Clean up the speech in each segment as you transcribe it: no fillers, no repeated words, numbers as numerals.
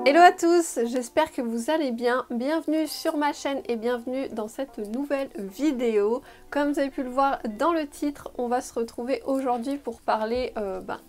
Hello à tous, j'espère que vous allez bien. Bienvenue sur ma chaîne et bienvenue dans cette nouvelle vidéo. Comme vous avez pu le voir dans le titre, on va se retrouver aujourd'hui pour parler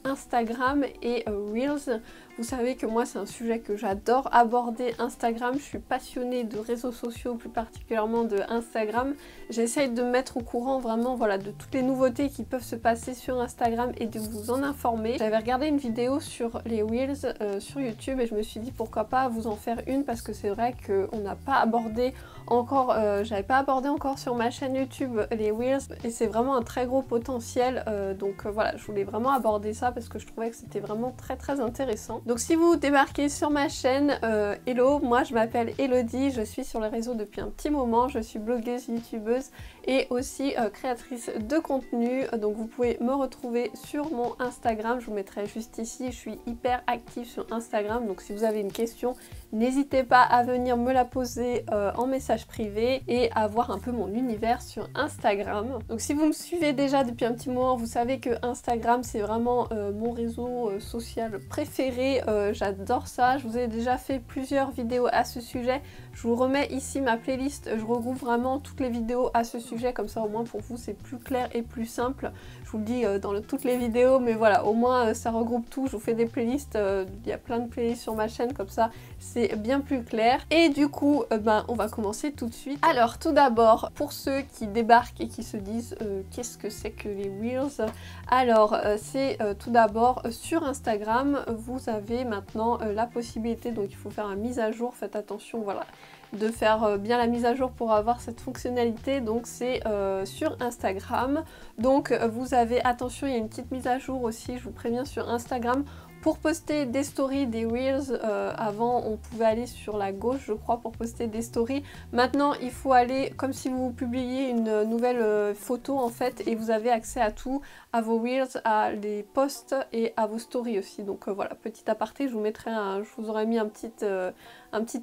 Instagram et Reels. Vous savez que moi c'est un sujet que j'adore aborder, Instagram. Je suis passionnée de réseaux sociaux, plus particulièrement de Instagram. J'essaye de me mettre au courant vraiment de toutes les nouveautés qui peuvent se passer sur Instagram et de vous en informer. J'avais regardé une vidéo sur les Reels sur YouTube et je me suis dit pourquoi pas vous en faire une, parce que c'est vrai qu'on n'a pas abordé encore, j'avais pas abordé encore sur ma chaîne YouTube les Reels et c'est vraiment un très gros potentiel, donc voilà, je voulais vraiment aborder ça parce que je trouvais que c'était vraiment très intéressant. Donc si vous débarquez sur ma chaîne, hello, moi je m'appelle Elodie, je suis sur les réseaux depuis un petit moment, je suis blogueuse, youtubeuse et aussi créatrice de contenu, donc vous pouvez me retrouver sur mon Instagram, je vous mettrai juste ici, je suis hyper active sur Instagram, donc si vous avez une question, n'hésitez pas à venir me la poser en message privé et à voir un peu mon univers sur Instagram. Donc si vous me suivez déjà depuis un petit moment, vous savez que Instagram c'est vraiment mon réseau social préféré, j'adore ça, je vous ai déjà fait plusieurs vidéos à ce sujet, je vous remets ici ma playlist, je regroupe vraiment toutes les vidéos à ce sujet, comme ça au moins pour vous c'est plus clair et plus simple. Je vous le dis dans toutes les vidéos, mais voilà, au moins ça regroupe tout, je vous fais des playlists, il y a plein de playlists sur ma chaîne, comme ça c'est bien plus clair. Et du coup, on va commencer tout de suite. Alors tout d'abord, pour ceux qui débarquent et qui se disent qu'est-ce que c'est que les Reels, alors c'est tout d'abord sur Instagram, vous avez maintenant la possibilité, donc il faut faire une mise à jour, faites attention, voilà, de faire bien la mise à jour pour avoir cette fonctionnalité. Donc c'est sur Instagram, donc vous avez, attention, il y a une petite mise à jour aussi, je vous préviens, sur Instagram. Pour poster des stories, des Reels, avant on pouvait aller sur la gauche je crois pour poster des stories. Maintenant il faut aller comme si vous publiez une nouvelle photo en fait, et vous avez accès à tout, à vos Reels, à les posts et à vos stories aussi. Donc voilà, petit aparté, je vous mettrai je vous aurais mis un petit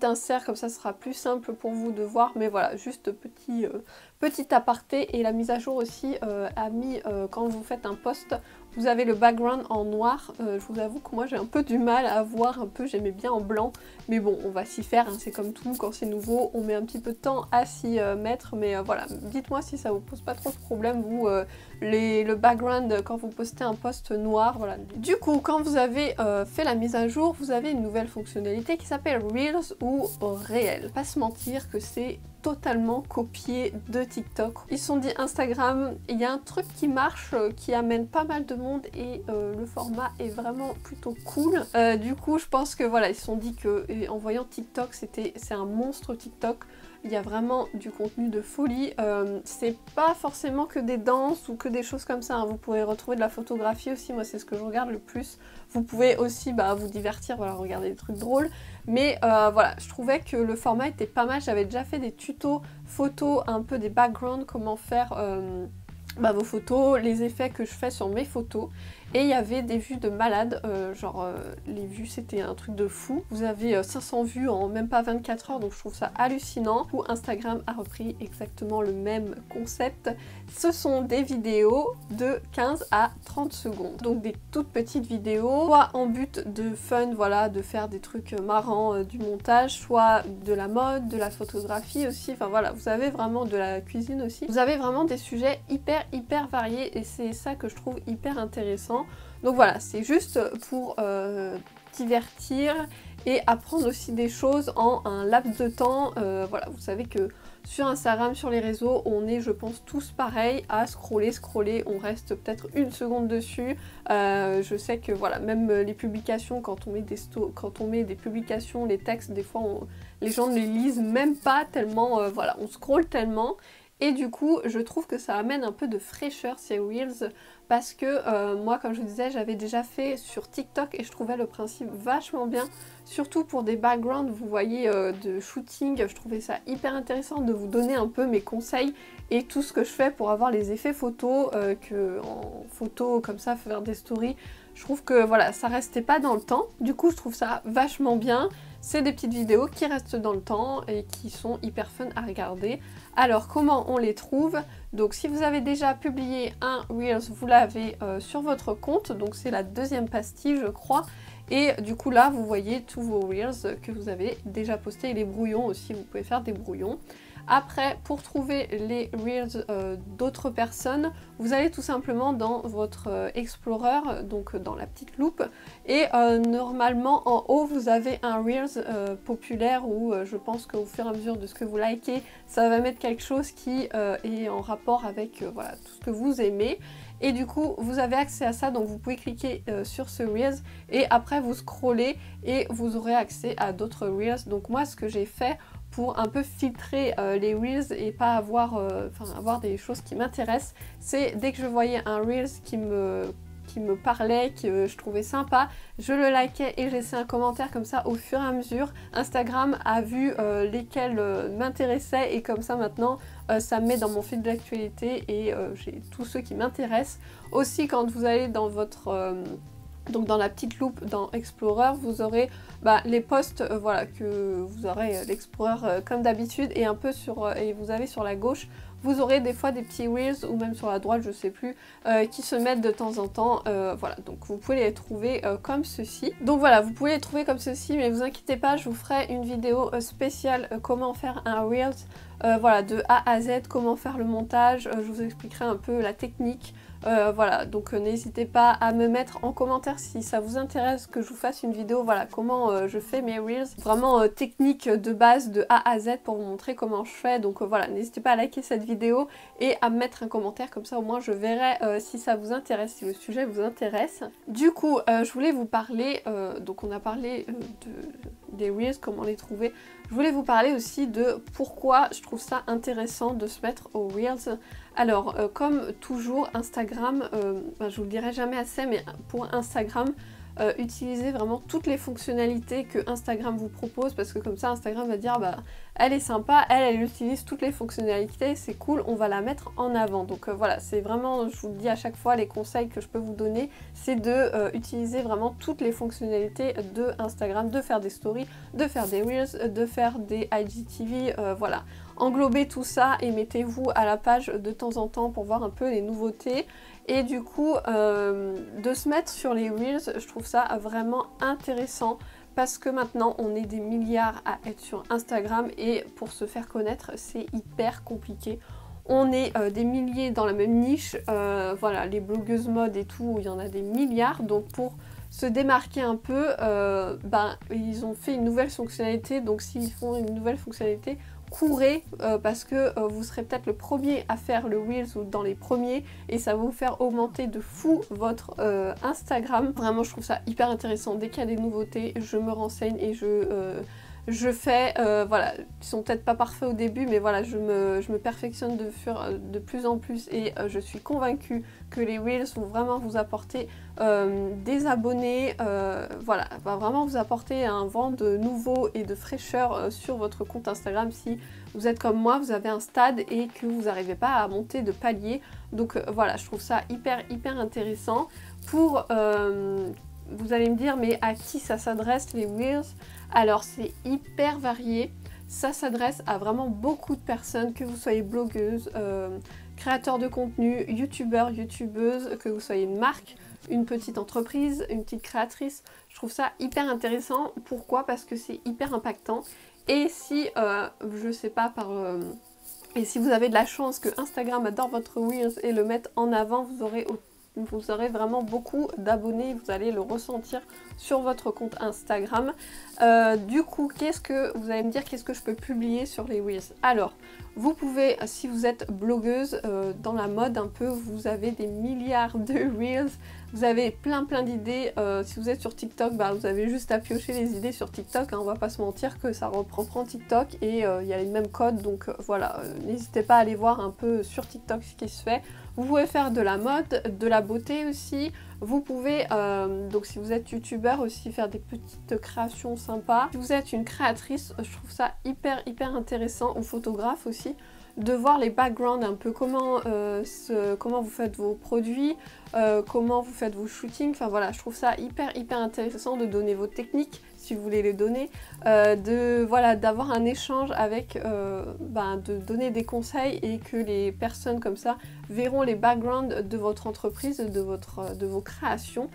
insert, comme ça ce sera plus simple pour vous de voir, mais voilà, juste petit aparté. Et la mise à jour aussi a mis, quand vous faites un post, vous avez le background en noir. Je vous avoue que moi j'ai un peu du mal à voir, j'aimais bien en blanc, mais bon on va s'y faire, hein, c'est comme tout, quand c'est nouveau on met un petit peu de temps à s'y mettre, mais voilà, dites-moi si ça vous pose pas trop de problème vous, le background quand vous postez un post noir, voilà. Du coup quand vous avez fait la mise à jour, vous avez une nouvelle fonctionnalité qui s'appelle Reels ou Réel. Pas se mentir que c'est totalement copié de TikTok. Ils se sont dit Instagram, il y a un truc qui marche, qui amène pas mal de monde et le format est vraiment plutôt cool. Du coup je pense que voilà, ils se sont dit que en voyant TikTok, c'est un monstre TikTok. Il y a vraiment du contenu de folie, c'est pas forcément que des danses ou que des choses comme ça, hein. Vous pouvez retrouver de la photographie aussi, moi c'est ce que je regarde le plus. Vous pouvez aussi vous divertir, voilà, regarder des trucs drôles, mais voilà, je trouvais que le format était pas mal. J'avais déjà fait des tutos photos, un peu des backgrounds, comment faire vos photos, les effets que je fais sur mes photos, et il y avait des vues de malade, les vues c'était un truc de fou. Vous avez 500 vues en même pas 24 heures, donc je trouve ça hallucinant. Où Instagram a repris exactement le même concept. Ce sont des vidéos de 15 à 30 secondes, donc des toutes petites vidéos, soit en but de fun, voilà, de faire des trucs marrants, du montage, soit de la mode, de la photographie aussi, enfin voilà, vous avez vraiment de la cuisine aussi. Vous avez vraiment des sujets hyper variés et c'est ça que je trouve hyper intéressant. Donc voilà, c'est juste pour divertir et apprendre aussi des choses en un laps de temps. Voilà, vous savez que sur Instagram, sur les réseaux, on est, je pense, tous pareils à scroller, on reste peut-être une seconde dessus. Je sais que voilà, même les publications, quand on met des publications, les textes, des fois les gens ne les lisent même pas tellement, voilà, on scrolle tellement. Et du coup, je trouve que ça amène un peu de fraîcheur ces Reels, parce que moi, comme je vous disais, j'avais déjà fait sur TikTok et je trouvais le principe vachement bien, surtout pour des backgrounds, vous voyez, de shooting. Je trouvais ça hyper intéressant de vous donner un peu mes conseils et tout ce que je fais pour avoir les effets photos, en photo comme ça, faire des stories. Je trouve que voilà, ça restait pas dans le temps, du coup je trouve ça vachement bien. c'est des petites vidéos qui restent dans le temps et qui sont hyper fun à regarder. Alors comment on les trouve? Donc si vous avez déjà publié un Reels, vous l'avez sur votre compte, donc c'est la deuxième pastille je crois. Et du coup là vous voyez tous vos Reels que vous avez déjà postés et les brouillons aussi, vous pouvez faire des brouillons. Après, pour trouver les Reels d'autres personnes, vous allez tout simplement dans votre Explorer, donc dans la petite loupe, et normalement en haut vous avez un Reels populaire où je pense qu'au fur et à mesure de ce que vous likez, ça va mettre quelque chose qui est en rapport avec voilà, tout ce que vous aimez. Et du coup vous avez accès à ça, donc vous pouvez cliquer sur ce Reels et après vous scrollez et vous aurez accès à d'autres Reels. Donc moi ce que j'ai fait pour un peu filtrer les Reels et pas avoir, avoir des choses qui m'intéressent, c'est dès que je voyais un Reels qui me parlait, que je trouvais sympa, je le likais et je laissais un commentaire comme ça au fur et à mesure. Instagram a vu lesquels m'intéressaient et comme ça maintenant ça me met dans mon fil d'actualité et j'ai tous ceux qui m'intéressent. Aussi quand vous allez dans votre... donc dans la petite loupe dans Explorer, vous aurez les posts voilà, que vous aurez l'Explorer comme d'habitude et un peu sur et vous avez sur la gauche, vous aurez des fois des petits Reels ou même sur la droite, je sais plus, qui se mettent de temps en temps. Voilà, donc vous pouvez les trouver comme ceci. Donc voilà, vous pouvez les trouver comme ceci, mais vous inquiétez pas, je vous ferai une vidéo spéciale comment faire un Reels, voilà, de A à Z, comment faire le montage, je vous expliquerai un peu la technique. Voilà, donc n'hésitez pas à me mettre en commentaire si ça vous intéresse que je vous fasse une vidéo, voilà, comment je fais mes Reels, vraiment technique de base de A à Z pour vous montrer comment je fais. Donc voilà, n'hésitez pas à liker cette vidéo et à me mettre un commentaire, comme ça au moins je verrai si ça vous intéresse, si le sujet vous intéresse. Du coup, je voulais vous parler, donc on a parlé des Reels, comment les trouver. Je voulais vous parler aussi de pourquoi je trouve ça intéressant de se mettre aux Reels. Alors, comme toujours, Instagram, je vous le dirai jamais assez, mais pour Instagram, utilisez vraiment toutes les fonctionnalités que Instagram vous propose, parce que comme ça, Instagram va dire, elle est sympa, elle utilise toutes les fonctionnalités, c'est cool, on va la mettre en avant. Donc voilà, c'est vraiment, je vous le dis à chaque fois, les conseils que je peux vous donner, c'est de utiliser vraiment toutes les fonctionnalités de Instagram, de faire des stories, de faire des Reels, de faire des IGTV, voilà. Englobez tout ça et mettez-vous à la page de temps en temps pour voir un peu les nouveautés. Et du coup, de se mettre sur les Reels, je trouve ça vraiment intéressant parce que maintenant on est des milliards à être sur Instagram et pour se faire connaître c'est hyper compliqué. On est des milliers dans la même niche, voilà, les blogueuses mode et tout, il y en a des milliards, donc pour se démarquer un peu, ils ont fait une nouvelle fonctionnalité, donc s'ils font une nouvelle fonctionnalité, courez parce que vous serez peut-être le premier à faire le Reels ou dans les premiers et ça va vous faire augmenter de fou votre Instagram. Vraiment je trouve ça hyper intéressant, dès qu'il y a des nouveautés je me renseigne et je fais, voilà, ils sont peut-être pas parfaits au début mais voilà, je me perfectionne de plus en plus et je suis convaincue que les Reels vont vraiment vous apporter des abonnés, voilà, va vraiment vous apporter un vent de nouveau et de fraîcheur sur votre compte Instagram si vous êtes comme moi, vous avez un stade et que vous n'arrivez pas à monter de palier. Donc voilà, je trouve ça hyper intéressant. Pour, vous allez me dire, mais à qui ça s'adresse les Reels? Alors c'est hyper varié, ça s'adresse à vraiment beaucoup de personnes, que vous soyez blogueuse, créateur de contenu, youtubeur, youtubeuse, que vous soyez une marque, une petite entreprise, une petite créatrice. Je trouve ça hyper intéressant. Pourquoi? Parce que c'est hyper impactant. Et si, je sais pas, et si vous avez de la chance que Instagram adore votre Reels et le mettre en avant, vous aurez vraiment beaucoup d'abonnés, vous allez le ressentir sur votre compte Instagram. Du coup, vous allez me dire, qu'est-ce que je peux publier sur les Reels? Alors, vous pouvez, si vous êtes blogueuse dans la mode un peu, vous avez des milliards de Reels, vous avez plein d'idées. Si vous êtes sur TikTok, vous avez juste à piocher les idées sur TikTok, hein, on va pas se mentir que ça reprend TikTok et il y a les mêmes codes, donc voilà, n'hésitez pas à aller voir un peu sur TikTok ce qui se fait. Vous pouvez faire de la mode, de la beauté aussi. Vous pouvez, donc si vous êtes youtubeur aussi, faire des petites créations sympas. Si vous êtes une créatrice, je trouve ça hyper intéressant, ou photographe aussi, de voir les backgrounds un peu, comment vous faites vos produits, comment vous faites vos shootings. Enfin voilà, je trouve ça hyper intéressant de donner vos techniques. si vous voulez les donner, voilà, d'avoir un échange avec, de donner des conseils et que les personnes comme ça verront les backgrounds de votre entreprise, de vos créations.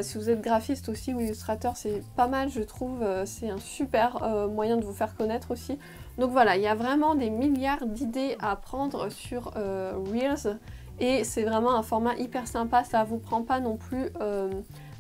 Si vous êtes graphiste aussi ou illustrateur, c'est pas mal, je trouve, c'est un super moyen de vous faire connaître aussi. Donc voilà, il y a vraiment des milliards d'idées à prendre sur Reels et c'est vraiment un format hyper sympa, ça vous prend pas non plus...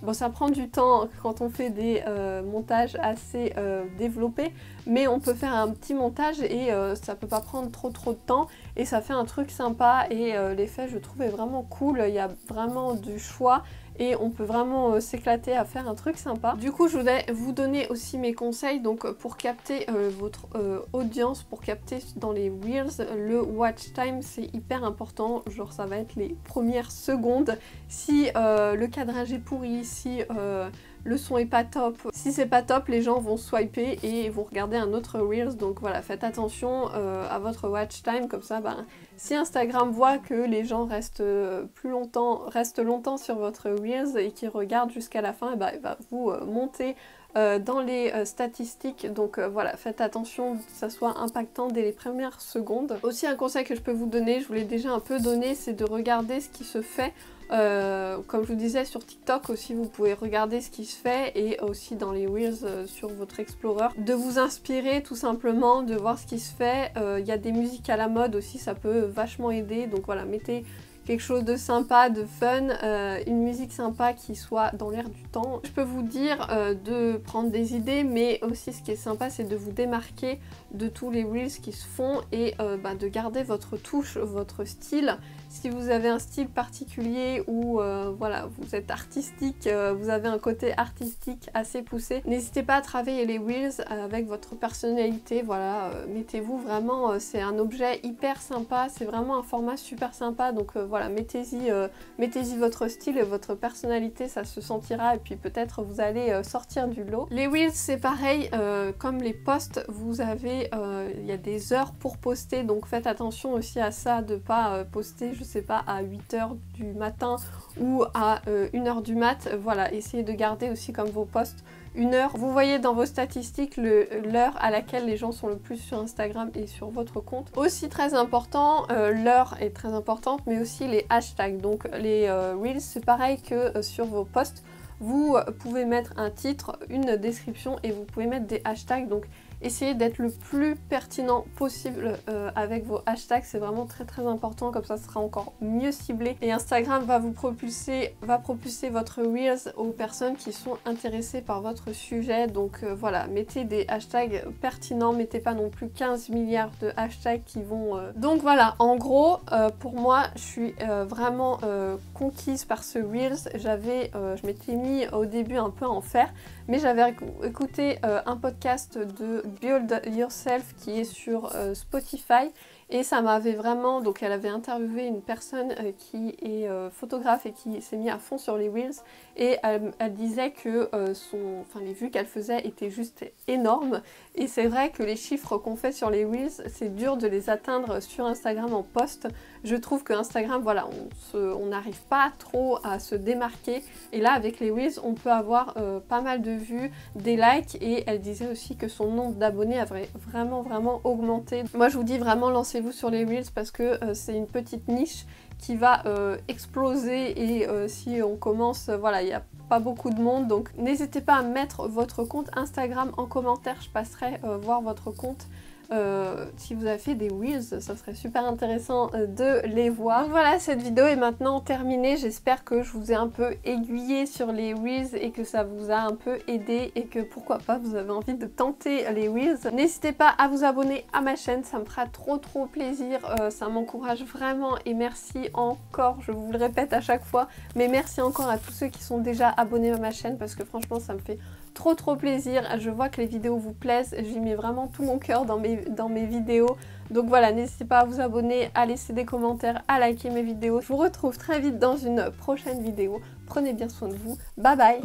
Bon, ça prend du temps quand on fait des montages assez développés, mais on peut faire un petit montage et ça peut pas prendre trop de temps et ça fait un truc sympa et l'effet je trouve est vraiment cool, il y a vraiment du choix et on peut vraiment s'éclater à faire un truc sympa. Du coup, je voulais vous donner aussi mes conseils donc pour capter votre audience, pour capter dans les Reels, le watch time c'est hyper important, genre ça va être les premières secondes. Si le cadrage est pourri, si le son est pas top, si c'est pas top, les gens vont swiper et vont regarder un autre Reels, donc voilà, faites attention à votre watch time, comme ça, si Instagram voit que les gens restent longtemps sur votre Reels et qu'ils regardent jusqu'à la fin, il va vous monter dans les statistiques, donc voilà, faites attention que ça soit impactant dès les premières secondes. Aussi un conseil que je peux vous donner, je vous l'ai déjà un peu donné, c'est de regarder ce qui se fait. Comme je vous disais sur TikTok aussi, vous pouvez regarder ce qui se fait et aussi dans les Reels sur votre Explorer, de vous inspirer tout simplement, de voir ce qui se fait. Il y a des musiques à la mode aussi, ça peut vachement aider, donc voilà, mettez quelque chose de sympa, de fun, une musique sympa qui soit dans l'air du temps. Je peux vous dire de prendre des idées, mais aussi ce qui est sympa c'est de vous démarquer de tous les Reels qui se font et de garder votre touche, votre style. Si vous avez un style particulier ou voilà, vous êtes artistique, vous avez un côté artistique assez poussé, n'hésitez pas à travailler les Reels avec votre personnalité, voilà, mettez-vous vraiment, c'est un objet hyper sympa, c'est vraiment un format super sympa, donc voilà, mettez-y votre style et votre personnalité, ça se sentira et puis peut-être vous allez sortir du lot. Les Reels c'est pareil, comme les posts, vous avez, il y a des heures pour poster, donc faites attention aussi à ça, de pas poster je sais pas à 8h du matin ou à 1h du mat, voilà, essayez de garder aussi comme vos posts 1 heure. Vous voyez dans vos statistiques l'heure à laquelle les gens sont le plus sur Instagram et sur votre compte. Aussi très important, l'heure est très importante, mais aussi les hashtags. Donc les Reels, c'est pareil que sur vos posts. Vous pouvez mettre un titre, une description et vous pouvez mettre des hashtags. Donc essayez d'être le plus pertinent possible avec vos hashtags, c'est vraiment très important, comme ça sera encore mieux ciblé. Et Instagram va propulser votre Reels aux personnes qui sont intéressées par votre sujet. Donc voilà, mettez des hashtags pertinents, mettez pas non plus 15 milliards de hashtags qui vont... Donc voilà, en gros, pour moi, je suis vraiment conquise par ce Reels. Je m'étais mis au début un peu en fer, mais j'avais écouté un podcast de Build Yourself qui est sur Spotify et ça m'avait vraiment, donc elle avait interviewé une personne qui est photographe et qui s'est mis à fond sur les Reels et elle disait que les vues qu'elle faisait étaient juste énormes et c'est vrai que les chiffres qu'on fait sur les Reels, c'est dur de les atteindre sur Instagram en post. Je trouve que Instagram, voilà, on n'arrive pas trop à se démarquer et là avec les Reels on peut avoir pas mal de vues, des likes et elle disait aussi que son nombre d'abonnés avait vraiment augmenté. Moi je vous dis vraiment lancez-vous sur les Reels parce que c'est une petite niche qui va exploser et si on commence, voilà, il n'y a pas beaucoup de monde, donc n'hésitez pas à mettre votre compte Instagram en commentaire, je passerai voir votre compte. Si vous avez fait des Reels, ça serait super intéressant de les voir. Donc voilà, cette vidéo est maintenant terminée. J'espère que je vous ai un peu aiguillé sur les Reels et que ça vous a un peu aidé et que pourquoi pas vous avez envie de tenter les Reels. N'hésitez pas à vous abonner à ma chaîne, ça me fera trop plaisir, ça m'encourage vraiment et merci encore, je vous le répète à chaque fois, mais merci encore à tous ceux qui sont déjà abonnés à ma chaîne parce que franchement ça me fait trop plaisir. Je vois que les vidéos vous plaisent, j'y mets vraiment tout mon cœur dans mes vidéos. Donc voilà, n'hésitez pas à vous abonner, à laisser des commentaires, à liker mes vidéos. Je vous retrouve très vite dans une prochaine vidéo. Prenez bien soin de vous. Bye bye.